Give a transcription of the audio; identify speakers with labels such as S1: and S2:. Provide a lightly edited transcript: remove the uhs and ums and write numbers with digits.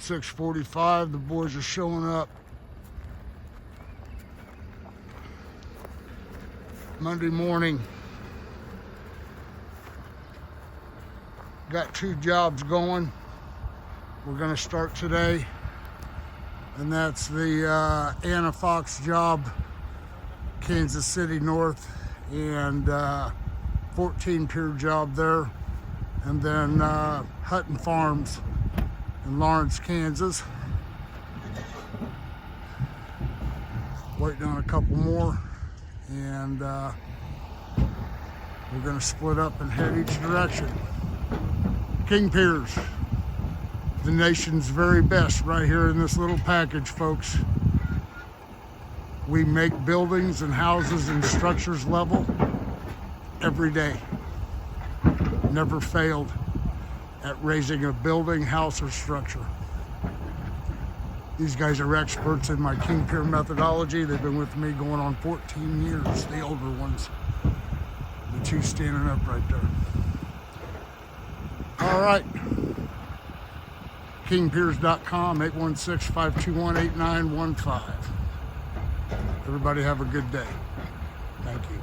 S1: 6:45. The boys are showing up. Monday morning. Got 2 jobs going. We're going to start today, and that's the Anna Fox job, Kansas City North, and 14 Pier job there, and then Hutton Farms in Lawrence, Kansas. Waiting on a couple more, and we're going to split up and head each direction. King Piers, the nation's very best, right here in this little package, folks. We make buildings and houses and structures level every day. Never failed at raising a building, house, or structure. These guys are experts in my King Pier methodology. They've been with me going on 14 years, the older ones. The 2 standing up right there. All right. KingPiers.com, 816-521-8915. Everybody have a good day. Thank you.